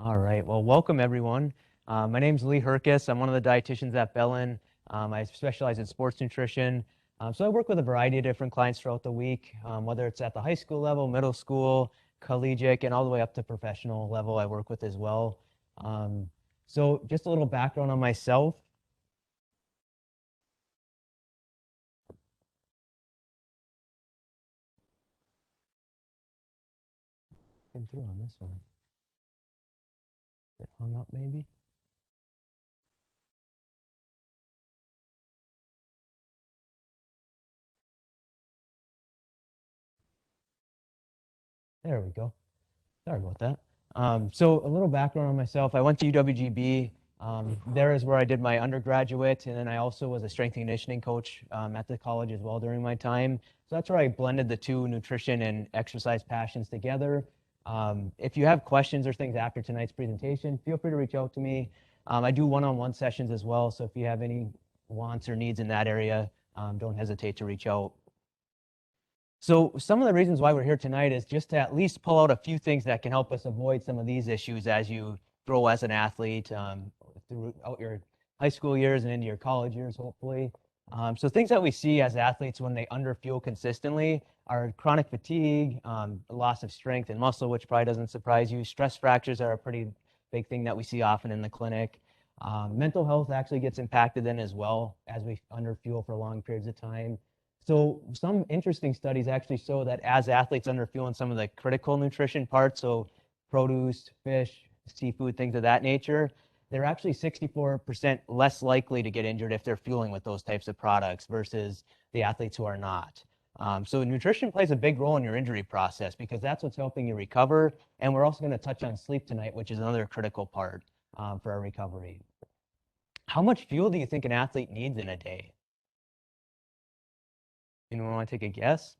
All right. Well, welcome everyone. My name's Lee Hyrkas. I'm one of the dietitians at Bellin. I specialize in sports nutrition. So I work with a variety of different clients throughout the week, whether it's at the high school level, middle school, collegiate, and all the way up to professional level I work with as well. So just a little background on myself. Been through on this one. It hung up maybe? There we go. Sorry about that. So a little background on myself. I went to UWGB. There is where I did my undergraduate, and then I also was a strength and conditioning coach at the college as well during my time. So that's where I blended the two nutrition and exercise passions together. If you have questions or things after tonight's presentation, feel free to reach out to me. I do one-on-one sessions as well, so if you have any wants or needs in that area, don't hesitate to reach out. So some of the reasons why we're here tonight is just to at least pull out a few things that can help us avoid some of these issues as you grow as an athlete throughout your high school years and into your college years, hopefully. So things that we see as athletes when they underfuel consistently are chronic fatigue, loss of strength and muscle, which probably doesn't surprise you. Stress fractures are a pretty big thing that we see often in the clinic. Mental health actually gets impacted then as well as we underfuel for long periods of time. So some interesting studies actually show that as athletes underfuel in some of the critical nutrition parts, so produce, fish, seafood, things of that nature, they're actually 64% less likely to get injured if they're fueling with those types of products versus the athletes who are not. So nutrition plays a big role in your injury process because that's what's helping you recover. And we're also going to touch on sleep tonight, which is another critical part for our recovery. How much fuel do you think an athlete needs in a day? Anyone want to take a guess?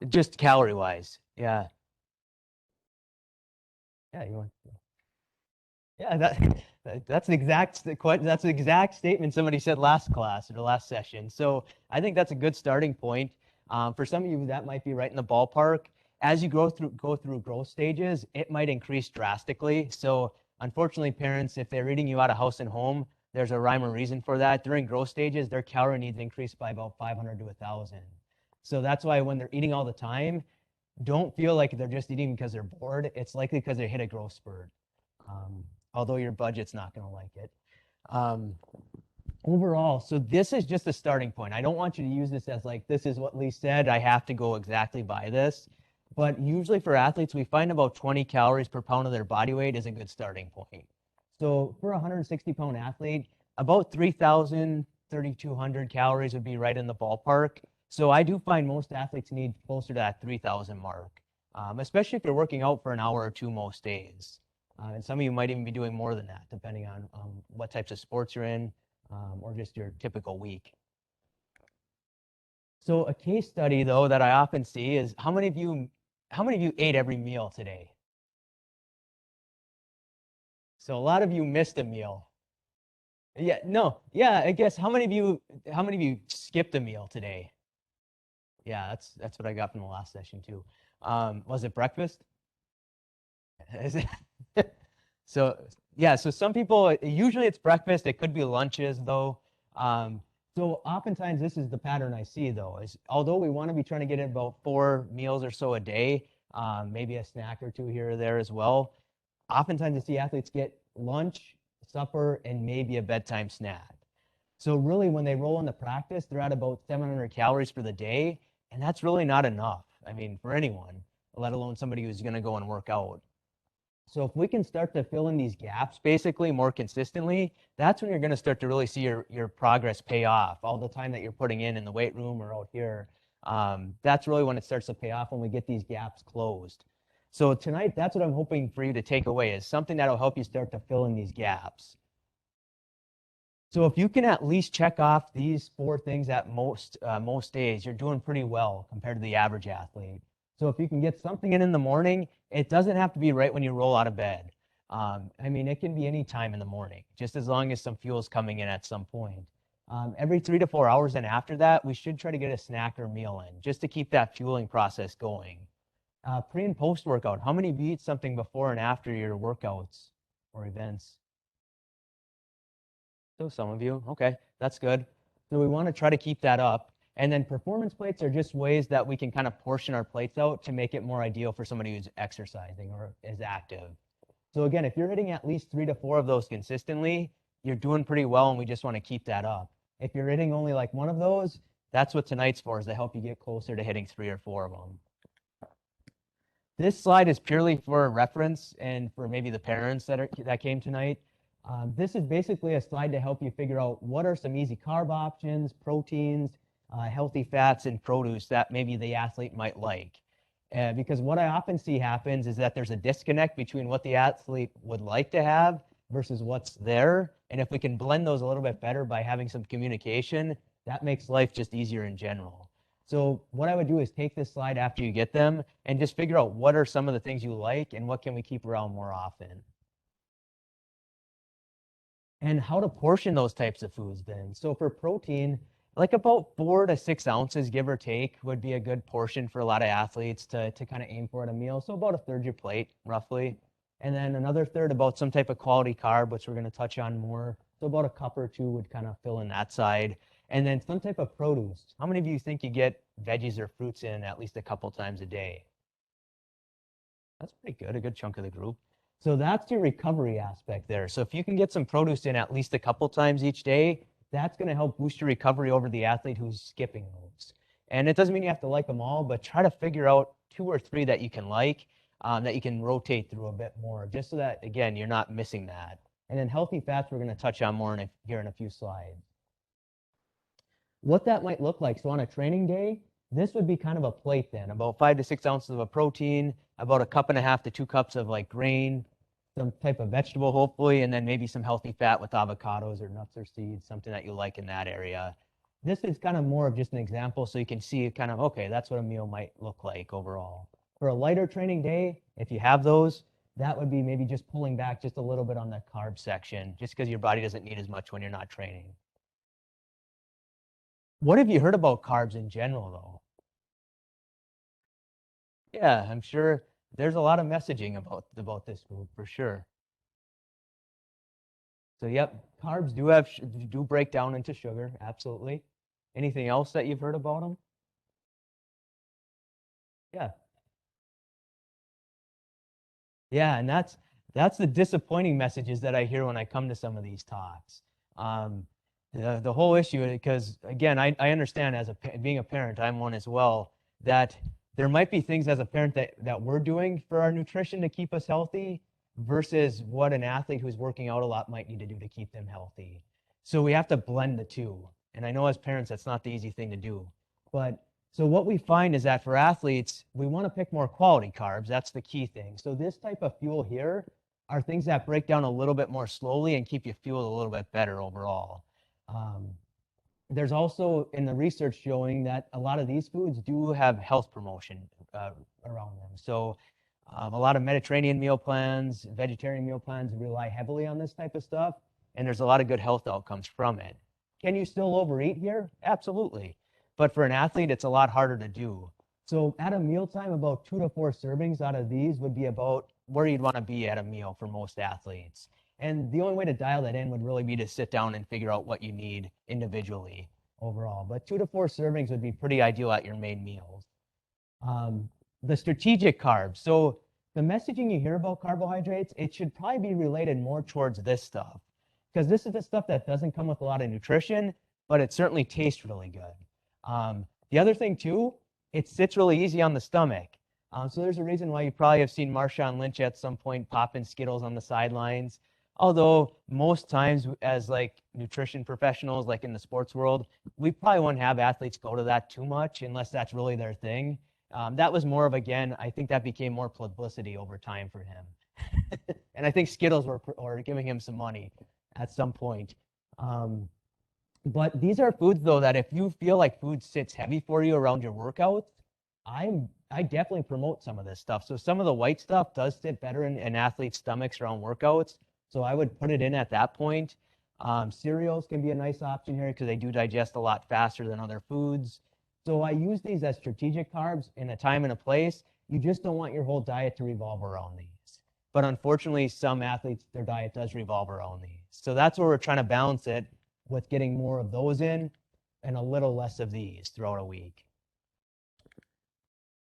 Just calorie wise. Yeah. Yeah, you want yeah, that's the exact statement somebody said last class or the last session. So I think that's a good starting point. For some of you, that might be right in the ballpark. As you go through growth stages, it might increase drastically. So unfortunately, parents, if they're eating you out of house and home, there's a rhyme or reason for that. During growth stages, their calorie needs increase by about 500 to 1,000. So that's why when they're eating all the time, don't feel like they're just eating because they're bored. It's likely because they hit a growth spurt. Um, Although your budget's not going to like it. Um, Overall, so this is just a starting point. I don't want you to use this as like, this is what Lee said. I have to go exactly by this. But usually for athletes, we find about 20 calories per pound of their body weight is a good starting point. So for a 160-pound athlete, about 3,000, 3,200 calories would be right in the ballpark. So I do find most athletes need closer to that 3,000 mark, especially if you're working out for an hour or two most days. And some of you might even be doing more than that, depending on what types of sports you're in or just your typical week. So a case study, though, that I often see is how many of you ate every meal today? So a lot of you missed a meal. Yeah, no, yeah, I guess how many of you skipped a meal today? Yeah, that's what I got from the last session too. Was it breakfast? Is it? So yeah, so some people usually it's breakfast. It could be lunches though. So oftentimes this is the pattern I see though, is although we want to be trying to get in about 4 meals or so a day, maybe a snack or two here or there as well. Oftentimes I see athletes get lunch, supper, and maybe a bedtime snack. So really when they roll into practice, they're at about 700 calories for the day, and that's really not enough. I mean, for anyone, let alone somebody who's going to go and work out. So if we can start to fill in these gaps basically more consistently, that's when you're going to start to really see your progress pay off. All the time that you're putting in the weight room or out here, that's really when it starts to pay off when we get these gaps closed. So tonight, that's what I'm hoping for you to take away is something that'll help you start to fill in these gaps. So if you can at least check off these 4 things at most days, you're doing pretty well compared to the average athlete. So if you can get something in the morning, it doesn't have to be right when you roll out of bed. I mean, it can be any time in the morning, just as long as some fuel is coming in at some point. Every 3 to 4 hours, and after that, we should try to get a snack or meal in, just to keep that fueling process going. Pre and post workout, how many of you eat something before and after your workouts or events? So some of you, okay, that's good. So we want to try to keep that up. And then performance plates are just ways that we can kind of portion our plates out to make it more ideal for somebody who's exercising or is active. So again, if you're hitting at least 3 to 4 of those consistently, you're doing pretty well, and we just want to keep that up. If you're hitting only like one of those, that's what tonight's for, is to help you get closer to hitting 3 or 4 of them. This slide is purely for reference and for maybe the parents that came tonight. This is basically a slide to help you figure out what are some easy carb options, proteins, healthy fats, and produce that maybe the athlete might like. Because what I often see happens is that there's a disconnect between what the athlete would like to have versus what's there. And if we can blend those a little bit better by having some communication, that makes life just easier in general. So what I would do is take this slide after you get them and just figure out what are some of the things you like and what can we keep around more often. And how to portion those types of foods then. So for protein, like about 4 to 6 ounces, give or take, would be a good portion for a lot of athletes to kind of aim for at a meal. So about a third your plate, roughly. And then another third about some type of quality carb, which we're going to touch on more. So about a cup or two would kind of fill in that side. And then some type of produce. How many of you think you get veggies or fruits in at least a couple times a day? That's pretty good, a good chunk of the group. So that's your recovery aspect there. So if you can get some produce in at least a couple times each day, that's going to help boost your recovery over the athlete who's skipping those. And it doesn't mean you have to like them all, but try to figure out 2 or 3 that you can like, that you can rotate through a bit more, just so that, again, you're not missing that. And then healthy fats, we're going to touch on more here in a few slides. What that might look like. So on a training day, this would be kind of a plate then, about 5 to 6 ounces of a protein, about 1.5 to 2 cups of like grain, some type of vegetable hopefully, and then maybe some healthy fat with avocados or nuts or seeds, something that you like in that area. This is kind of more of just an example so you can see kind of, okay, that's what a meal might look like overall. For a lighter training day, if you have those, that would be maybe just pulling back just a little bit on the carb section, just because your body doesn't need as much when you're not training. What have you heard about carbs in general, though? Yeah, I'm sure there's a lot of messaging about this group for sure. So, yep, carbs do break down into sugar, absolutely. Anything else that you've heard about them? Yeah, yeah, and that's the disappointing messages that I hear when I come to some of these talks. Um, the whole issue, because again, I understand as being a parent, I'm one as well, that there might be things as a parent that we're doing for our nutrition to keep us healthy versus what an athlete who's working out a lot might need to do to keep them healthy. So we have to blend the two. And I know as parents, that's not the easy thing to do. But so what we find is that for athletes, we want to pick more quality carbs. That's the key thing. So this type of fuel here are things that break down a little bit more slowly and keep you fueled a little bit better overall. There's also in the research showing that a lot of these foods do have health promotion around them. So a lot of Mediterranean meal plans, vegetarian meal plans rely heavily on this type of stuff, and there's a lot of good health outcomes from it. Can you still overeat here? Absolutely. But for an athlete, it's a lot harder to do. So at a mealtime, about 2 to 4 servings out of these would be about where you'd want to be at a meal for most athletes. And the only way to dial that in would really be to sit down and figure out what you need individually overall. But 2 to 4 servings would be pretty ideal at your main meals. The strategic carbs. So the messaging you hear about carbohydrates, it should probably be related more towards this stuff, because this is the stuff that doesn't come with a lot of nutrition, but it certainly tastes really good. The other thing too, it sits really easy on the stomach. So there's a reason why you probably have seen Marshawn Lynch at some point popping Skittles on the sidelines. Although most times as like nutrition professionals, like in the sports world, we probably wouldn't have athletes go to that too much unless that's really their thing. That was more of, again, I think that became more publicity over time for him. And I think Skittles were giving him some money at some point. But these are foods, though, that if you feel like food sits heavy for you around your workouts, I definitely promote some of this stuff. So some of the white stuff does sit better in athletes' stomachs around workouts. So I would put it in at that point. Cereals can be a nice option here because they do digest a lot faster than other foods. So I use these as strategic carbs in a time and a place. You just don't want your whole diet to revolve around these. But unfortunately, some athletes, their diet does revolve around these. So that's where we're trying to balance it with getting more of those in and a little less of these throughout a week.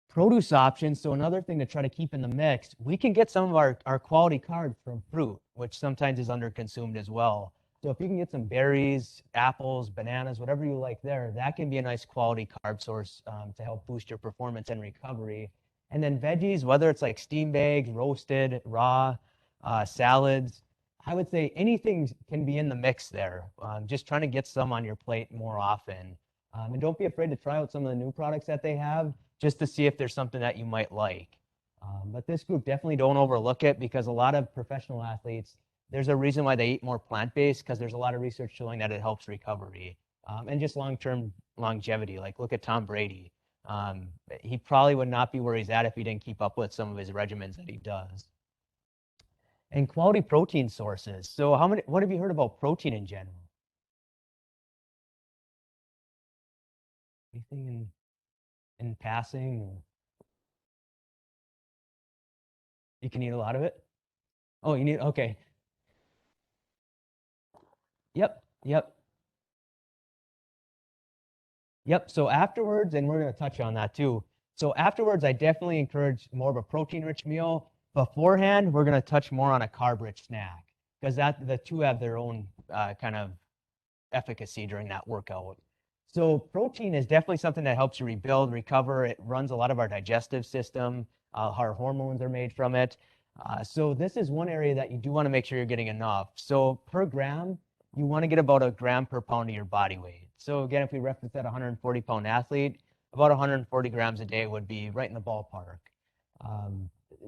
Produce options. So another thing to try to keep in the mix, we can get some of our quality carbs from fruit, which sometimes is underconsumed as well. So if you can get some berries, apples, bananas, whatever you like there, that can be a nice quality carb source to help boost your performance and recovery. And then veggies, whether it's like steam bags, roasted, raw, salads, I would say anything can be in the mix there. Just trying to get some on your plate more often. And don't be afraid to try out some of the new products that they have just to see if there's something that you might like. But this group, definitely don't overlook it, because a lot of professional athletes, there's a reason why they eat more plant-based, because there's a lot of research showing that it helps recovery and just long-term longevity. Like look at Tom Brady. He probably would not be where he's at if he didn't keep up with some of his regimens that he does. And quality protein sources. So what have you heard about protein in general? Anything in passing? You can eat a lot of it? Oh, you need, okay. Yep, yep, yep. So afterwards, and we're going to touch on that too. So afterwards, I definitely encourage more of a protein-rich meal. Beforehand, we're going to touch more on a carb-rich snack, because the two have their own kind of efficacy during that workout. So protein is definitely something that helps you rebuild, recover. It runs a lot of our digestive system. Our hormones are made from it. So this is one area that you do want to make sure you're getting enough. So per gram, you want to get about a gram per pound of your body weight. So again, if we reference that 140-pound athlete, about 140 grams a day would be right in the ballpark.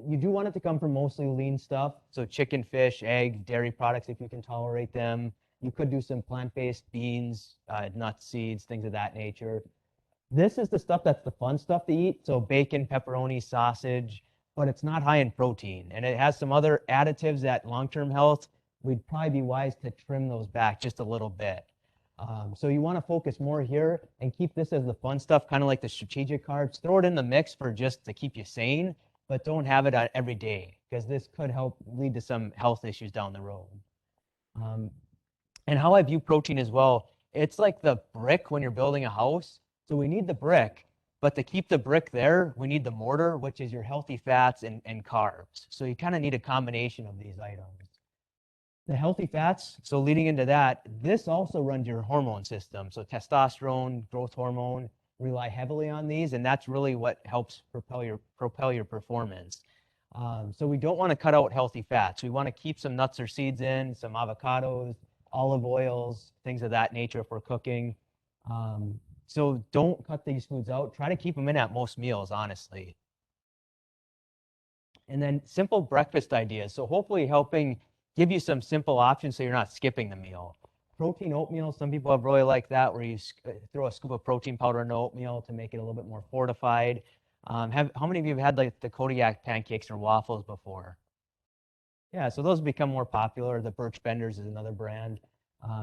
You do want it to come from mostly lean stuff. So chicken, fish, egg, dairy products, if you can tolerate them. You could do some plant-based beans, nuts, seeds, things of that nature. This is the stuff that's the fun stuff to eat. So bacon, pepperoni, sausage, but it's not high in protein. And it has some other additives that long-term health, we'd probably be wise to trim those back just a little bit. So you want to focus more here and keep this as the fun stuff, kind of like the strategic carbs. Throw it in the mix for just to keep you sane, but don't have it every day, because this could help lead to some health issues down the road. And how I view protein as well, it's like the brick when you're building a house. So we need the brick, but to keep the brick there, we need the mortar, which is your healthy fats and carbs. So you kind of need a combination of these items. The healthy fats, so leading into that, this also runs your hormone system. So testosterone, growth hormone, rely heavily on these, and that's really what helps propel your performance. So we don't want to cut out healthy fats. We want to keep some nuts or seeds in, some avocados, olive oils, things of that nature if we're cooking. So don't cut these foods out. Try to keep them in at most meals, honestly. And then simple breakfast ideas. So hopefully helping give you some simple options so you're not skipping the meal. Protein oatmeal, some people have really liked that, where you throw a scoop of protein powder in oatmeal to make it a little bit more fortified. How many of you have had like the Kodiak pancakes or waffles before? Yeah, so those become more popular. The Birch Benders is another brand.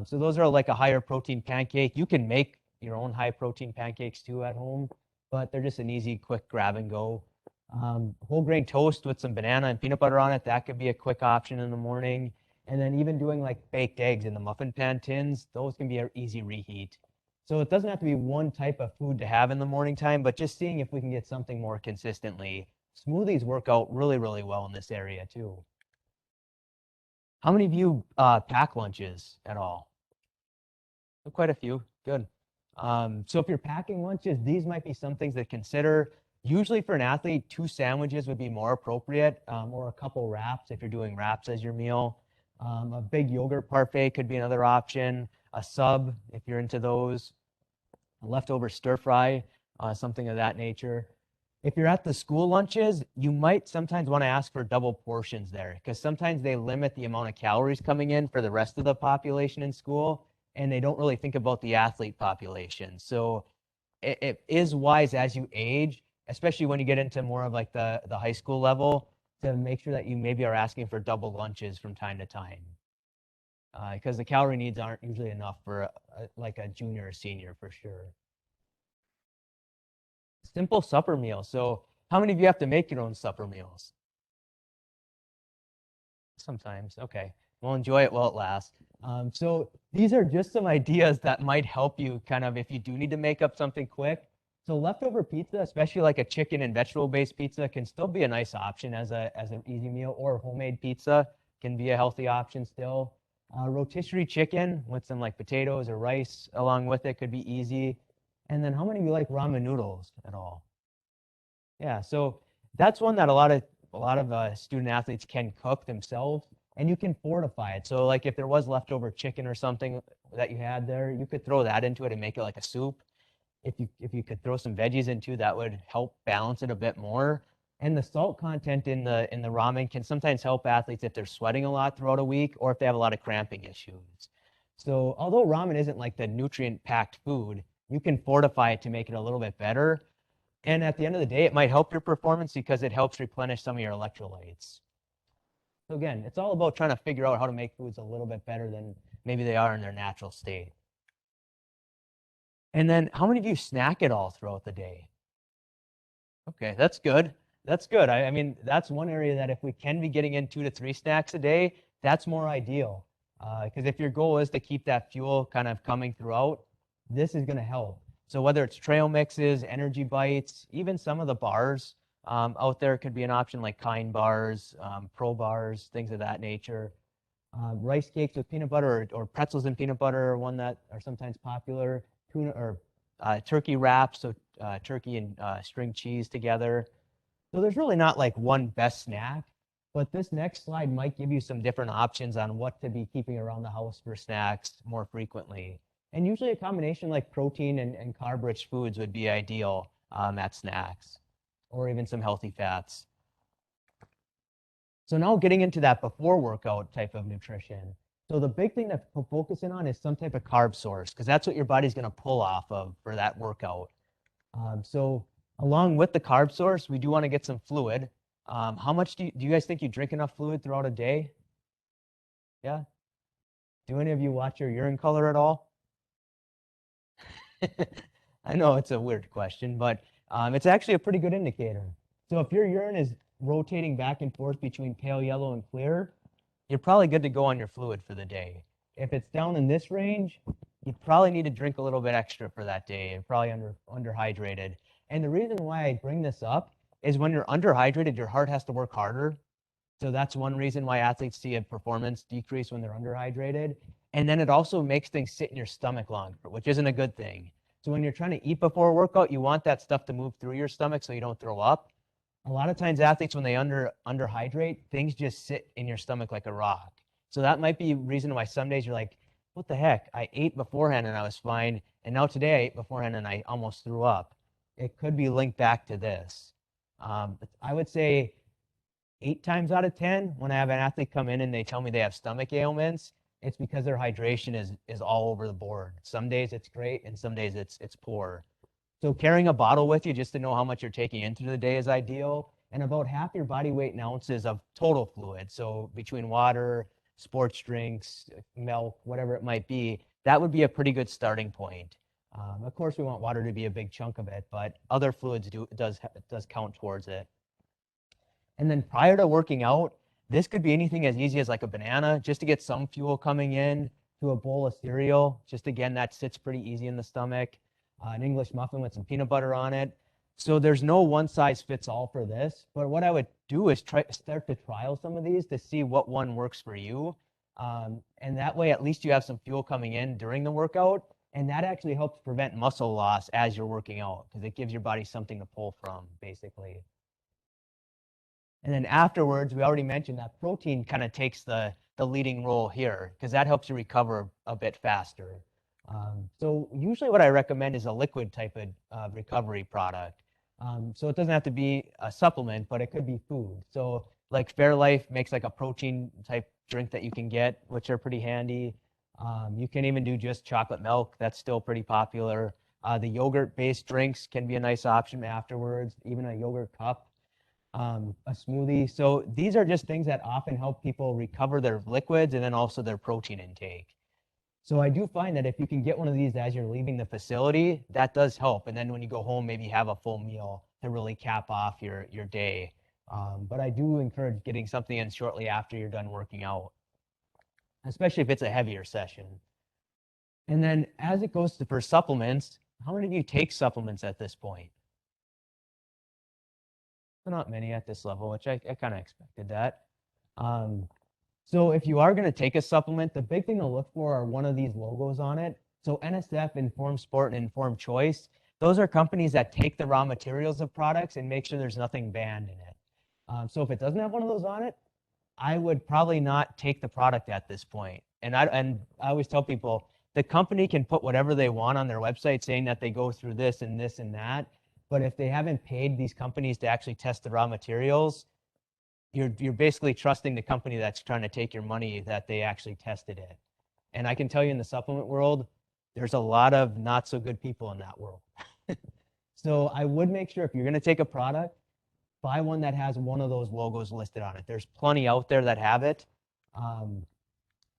So those are like a higher protein pancake. You can make your own high protein pancakes too at home, but they're just an easy, quick grab and go. Whole grain toast with some banana and peanut butter on it, that could be a quick option in the morning. And then even doing like baked eggs in the muffin pan tins, those can be an easy reheat. So it doesn't have to be one type of food to have in the morning time, but just seeing if we can get something more consistently. Smoothies work out really, really well in this area too. How many of you pack lunches at all? Quite a few. Good. So if you're packing lunches, these might be some things to consider. Usually for an athlete, 2 sandwiches would be more appropriate, or a couple wraps if you're doing wraps as your meal. A big yogurt parfait could be another option. A sub if you're into those. A leftover stir fry, something of that nature. If you're at the school lunches, you might sometimes want to ask for double portions there, because sometimes they limit the amount of calories coming in for the rest of the population in school, and they don't really think about the athlete population. So it is wise as you age, especially when you get into more of like the high school level, to make sure that you maybe are asking for double lunches from time to time, because the calorie needs aren't usually enough for like a junior or senior for sure. Simple supper meal. So How many of you have to make your own supper meals? Sometimes. Okay. Well, enjoy it while it lasts. So these are just some ideas that might help you kind of if you do need to make up something quick. So leftover pizza, especially like a chicken and vegetable-based pizza, can still be a nice option as an easy meal, or homemade pizza can be a healthy option still. Rotisserie chicken with some like potatoes or rice along with it could be easy. And then how many of you like ramen noodles at all? Yeah, so that's one that a lot of student athletes can cook themselves, and you can fortify it. So like if there was leftover chicken or something that you had there, you could throw that into it and make it like a soup. If you could throw some veggies into, that would help balance it a bit more. And the salt content in the ramen can sometimes help athletes if they're sweating a lot throughout a week or if they have a lot of cramping issues. So although ramen isn't like the nutrient-packed food, you can fortify it to make it a little bit better. And at the end of the day, it might help your performance because it helps replenish some of your electrolytes. So again, it's all about trying to figure out how to make foods a little bit better than maybe they are in their natural state. And then how many of you snack at all throughout the day? Okay, that's good. That's good. I mean, that's one area that if we can be getting in 2 to 3 snacks a day, that's more ideal. Because if your goal is to keep that fuel kind of coming throughout, this is going to help. So whether it's trail mixes, energy bites, even some of the bars out there could be an option like Kind bars, Pro bars, things of that nature. Rice cakes with peanut butter or pretzels and peanut butter are one that are sometimes popular. Tuna or turkey wraps, so turkey and string cheese together. So there's really not like one best snack, but this next slide might give you some different options on what to be keeping around the house for snacks more frequently. And usually a combination like protein and carb-rich foods would be ideal at snacks, or even some healthy fats. So now getting into that before workout type of nutrition. So the big thing to focus in on is some type of carb source, because that's what your body's going to pull off of for that workout. So along with the carb source, we do want to get some fluid. How much do you guys think you drink enough fluid throughout a day? Yeah? Do any of you watch your urine color at all? I know it's a weird question, but it's actually a pretty good indicator. So if your urine is rotating back and forth between pale yellow and clear, you're probably good to go on your fluid for the day. If it's down in this range, you probably need to drink a little bit extra for that day. You're probably underhydrated. And the reason why I bring this up is when you're underhydrated, your heart has to work harder. So that's one reason why athletes see a performance decrease when they're underhydrated. And then it also makes things sit in your stomach longer, which isn't a good thing. So when you're trying to eat before a workout, you want that stuff to move through your stomach so you don't throw up. A lot of times athletes, when they underhydrate, things just sit in your stomach like a rock. So that might be a reason why some days you're like, what the heck? I ate beforehand and I was fine. And now today I ate beforehand and I almost threw up. It could be linked back to this. I would say 8 times out of 10, when I have an athlete come in and they tell me they have stomach ailments, it's because their hydration is all over the board. Some days it's great and some days it's poor. So carrying a bottle with you just to know how much you're taking into the day is ideal. And about half your body weight in ounces of total fluid. So between water, sports drinks, milk, whatever it might be, that would be a pretty good starting point. Of course, we want water to be a big chunk of it, but other fluids does count towards it. And then prior to working out, this could be anything as easy as like a banana, just to get some fuel coming in, to a bowl of cereal. Just again, that sits pretty easy in the stomach. An English muffin with some peanut butter on it. So there's no one size fits all for this. But what I would do is start to trial some of these to see what one works for you. And that way, at least you have some fuel coming in during the workout. And that actually helps prevent muscle loss as you're working out because it gives your body something to pull from, basically. And then afterwards, we already mentioned that protein kind of takes the leading role here because that helps you recover a bit faster. So usually what I recommend is a liquid type of recovery product. So it doesn't have to be a supplement, but it could be food. So like Fairlife makes like a protein type drink that you can get, which are pretty handy. You can even do just chocolate milk. That's still pretty popular. The yogurt-based drinks can be a nice option afterwards, even a yogurt cup. A smoothie. So these are just things that often help people recover their liquids and then also their protein intake. So I do find that if you can get one of these as you're leaving the facility, that does help. And then when you go home, maybe have a full meal to really cap off your day. But I do encourage getting something in shortly after you're done working out, especially if it's a heavier session. And then as it goes for supplements, how many of you take supplements at this point? Not many at this level, which I kind of expected that. So if you are going to take a supplement, the big thing to look for are one of these logos on it. So NSF, Informed Sport, and Informed Choice, those are companies that take the raw materials of products and make sure there's nothing banned in it. So if it doesn't have one of those on it, I would probably not take the product at this point. And I always tell people, the company can put whatever they want on their website saying that they go through this and this and that. But if they haven't paid these companies to actually test the raw materials, you're basically trusting the company that's trying to take your money that they actually tested it. And I can tell you in the supplement world, there's a lot of not so good people in that world. So I would make sure if you're going to take a product, buy one that has one of those logos listed on it. There's plenty out there that have it.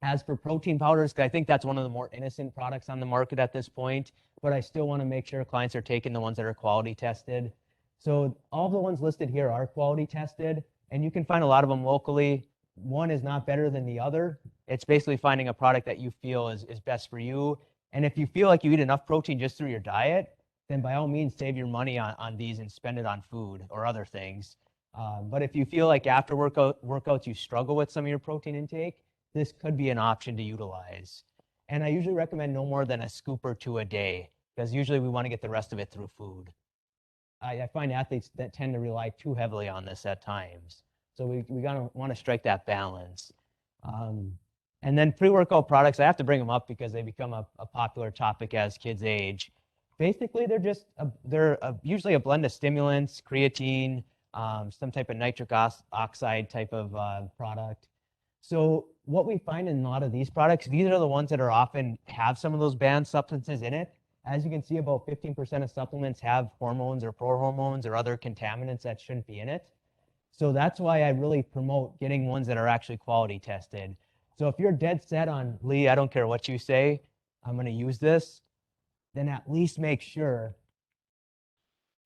As for protein powders, I think that's one of the more innocent products on the market at this point, but I still want to make sure clients are taking the ones that are quality tested. So all the ones listed here are quality tested, and you can find a lot of them locally. One is not better than the other. It's basically finding a product that you feel is best for you. And if you feel like you eat enough protein just through your diet, then by all means save your money on these and spend it on food or other things. But if you feel like after workouts you struggle with some of your protein intake, this could be an option to utilize. And I usually recommend no more than a scoop or two a day, because usually we want to get the rest of it through food. I find athletes that tend to rely too heavily on this at times. So we want to strike that balance. And then pre-workout products, I have to bring them up because they become a popular topic as kids age. Basically, they're usually a blend of stimulants, creatine, some type of nitric oxide type of product. So what we find in a lot of these products, these are the ones that are often have some of those banned substances in it. As you can see, about 15% of supplements have hormones or prohormones or other contaminants that shouldn't be in it. So that's why I really promote getting ones that are actually quality tested. So if you're dead set on, Lee, I don't care what you say, I'm going to use this, then at least make sure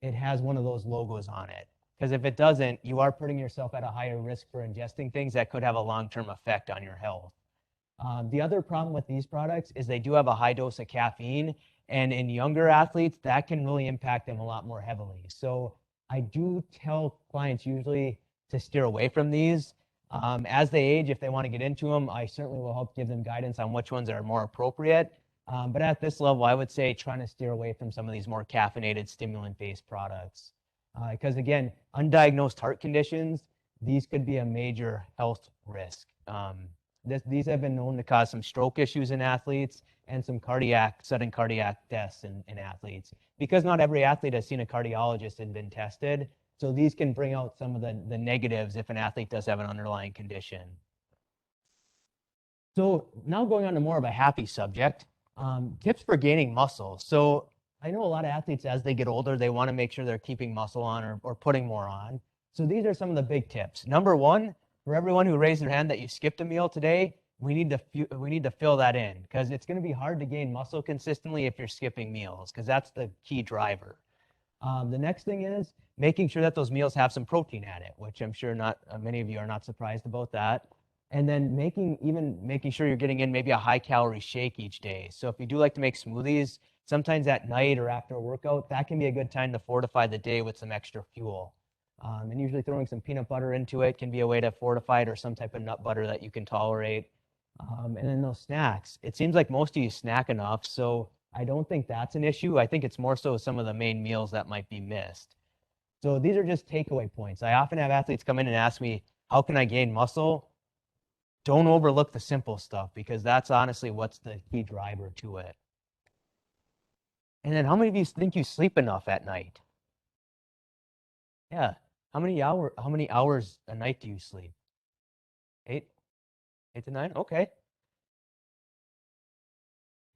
it has one of those logos on it. Because if it doesn't, you are putting yourself at a higher risk for ingesting things that could have a long-term effect on your health. The other problem with these products is they do have a high dose of caffeine, and in younger athletes, that can really impact them a lot more heavily. So I do tell clients usually to steer away from these. As they age, if they want to get into them, I certainly will help give them guidance on which ones are more appropriate. But at this level, I would say trying to steer away from some of these more caffeinated stimulant-based products. Because again, undiagnosed heart conditions, these could be a major health risk. These have been known to cause some stroke issues in athletes and some sudden cardiac deaths in athletes. Because not every athlete has seen a cardiologist and been tested, so these can bring out some of the negatives if an athlete does have an underlying condition. So now going on to more of a happy subject, tips for gaining muscle. So I know a lot of athletes, as they get older, they want to make sure they're keeping muscle on or putting more on. So these are some of the big tips. Number one, for everyone who raised their hand that you skipped a meal today, we need to fill that in, because it's going to be hard to gain muscle consistently if you're skipping meals, because that's the key driver. The next thing is making sure that those meals have some protein at it, which I'm sure not many of you are not surprised about that. And then making sure you're getting in maybe a high calorie shake each day. So if you do like to make smoothies, sometimes at night or after a workout, that can be a good time to fortify the day with some extra fuel. And usually throwing some peanut butter into it can be a way to fortify it, or some type of nut butter that you can tolerate. And then those snacks. It seems like most of you snack enough, so I don't think that's an issue. I think it's more so some of the main meals that might be missed. So these are just takeaway points. I often have athletes come in and ask me, how can I gain muscle? Don't overlook the simple stuff, because that's honestly what's the key driver to it. And then how many of you think you sleep enough at night? Yeah. How many hours a night do you sleep? 8 to 9? Okay.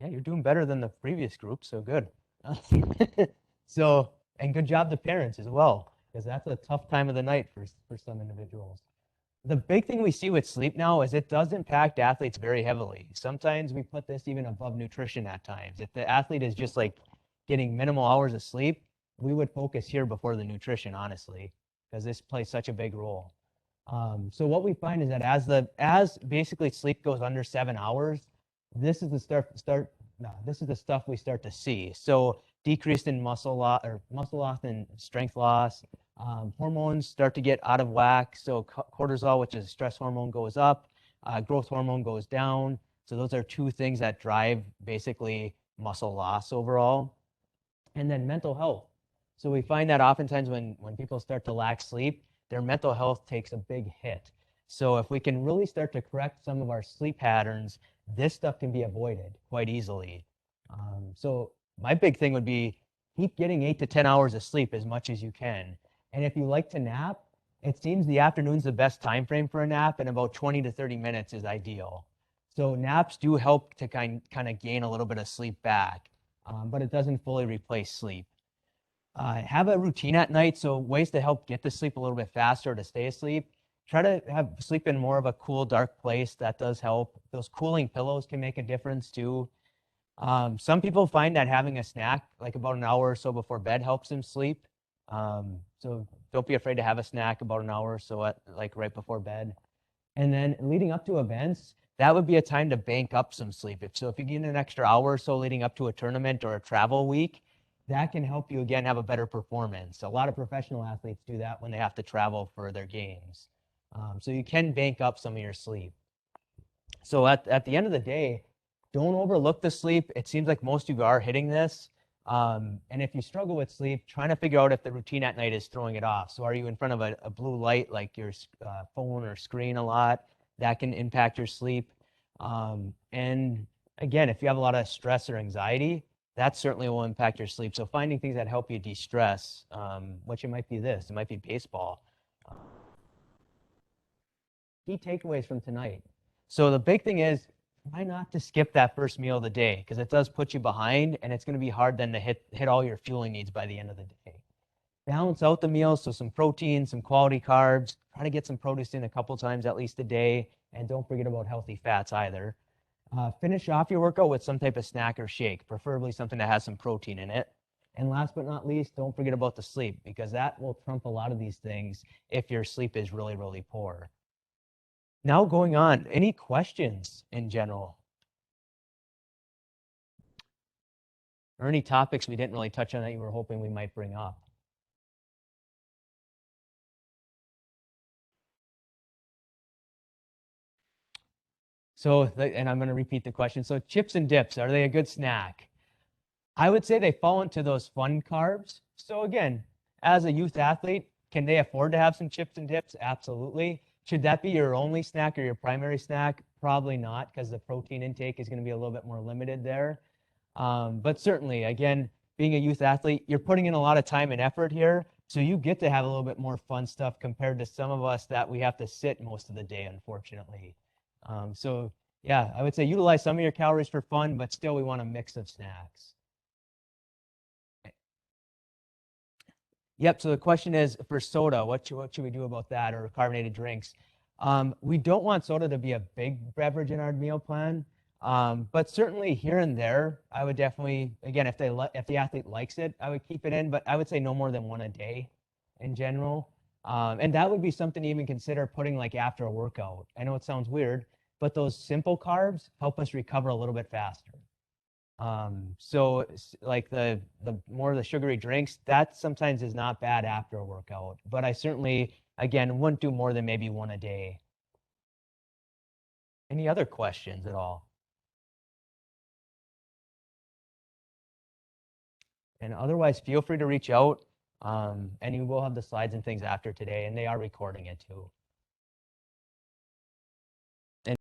Yeah, you're doing better than the previous group, so good. And good job to parents as well, because that's a tough time of the night for some individuals. The big thing we see with sleep now is it does impact athletes very heavily. Sometimes we put this even above nutrition at times. If the athlete is just like getting minimal hours of sleep, we would focus here before the nutrition, honestly, because this plays such a big role. So what we find is that as basically sleep goes under 7 hours, this is the this is the stuff we start to see. So decreased in muscle loss and strength loss. Hormones start to get out of whack. So cortisol, which is a stress hormone, goes up. Growth hormone goes down. So those are two things that drive basically muscle loss overall. And then mental health. So we find that oftentimes when people start to lack sleep, their mental health takes a big hit. So if we can really start to correct some of our sleep patterns, this stuff can be avoided quite easily. So my big thing would be keep getting 8 to 10 hours of sleep as much as you can. And if you like to nap, it seems the afternoon's the best time frame for a nap, and about 20 to 30 minutes is ideal. So naps do help to kind of gain a little bit of sleep back, but it doesn't fully replace sleep. Have a routine at night. So ways to help get to sleep a little bit faster to stay asleep. Try to have sleep in more of a cool, dark place. That does help. Those cooling pillows can make a difference too. Some people find that having a snack like about an hour or so before bed helps them sleep. So don't be afraid to have a snack about an hour or so like right before bed. And then leading up to events, that would be a time to bank up some sleep. If you get an extra hour or so leading up to a tournament or a travel week, that can help you again have a better performance. A lot of professional athletes do that when they have to travel for their games. So you can bank up some of your sleep. So at the end of the day, don't overlook the sleep. It seems like most of you are hitting this. And if you struggle with sleep, trying to figure out if the routine at night is throwing it off. So are you in front of a blue light like your phone or screen a lot? That can impact your sleep. And again, if you have a lot of stress or anxiety, that certainly will impact your sleep. So finding things that help you de-stress, which it might be this, it might be baseball. Key takeaways from tonight. So the big thing is try not to skip that first meal of the day because it does put you behind and it's going to be hard then to hit all your fueling needs by the end of the day. Balance out the meals, so some protein, some quality carbs. Try to get some produce in a couple times at least a day, and don't forget about healthy fats either. Finish off your workout with some type of snack or shake, preferably something that has some protein in it. And last but not least, don't forget about the sleep because that will trump a lot of these things if your sleep is really, really poor. Now going on, any questions in general? Or any topics we didn't really touch on that you were hoping we might bring up? So, and I'm going to repeat the question. So chips and dips, are they a good snack? I would say they fall into those fun carbs. So again, as a youth athlete, can they afford to have some chips and dips? Absolutely. Should that be your only snack or your primary snack? Probably not, because the protein intake is going to be a little bit more limited there. But certainly, again, being a youth athlete, you're putting in a lot of time and effort here. So you get to have a little bit more fun stuff compared to some of us that we have to sit most of the day, unfortunately. So yeah, I would say utilize some of your calories for fun, but still we want a mix of snacks. Yep. So the question is for soda, what should we do about that or carbonated drinks? We don't want soda to be a big beverage in our meal plan, but certainly here and there, I would definitely, again, if the athlete likes it, I would keep it in, but I would say no more than one a day in general. And that would be something to even consider putting like after a workout. I know it sounds weird, but those simple carbs help us recover a little bit faster. So like the more the sugary drinks, that sometimes is not bad after a workout. But I certainly, again, wouldn't do more than maybe one a day. Any other questions at all? And otherwise, feel free to reach out. And you will have the slides and things after today, and they are recording it too.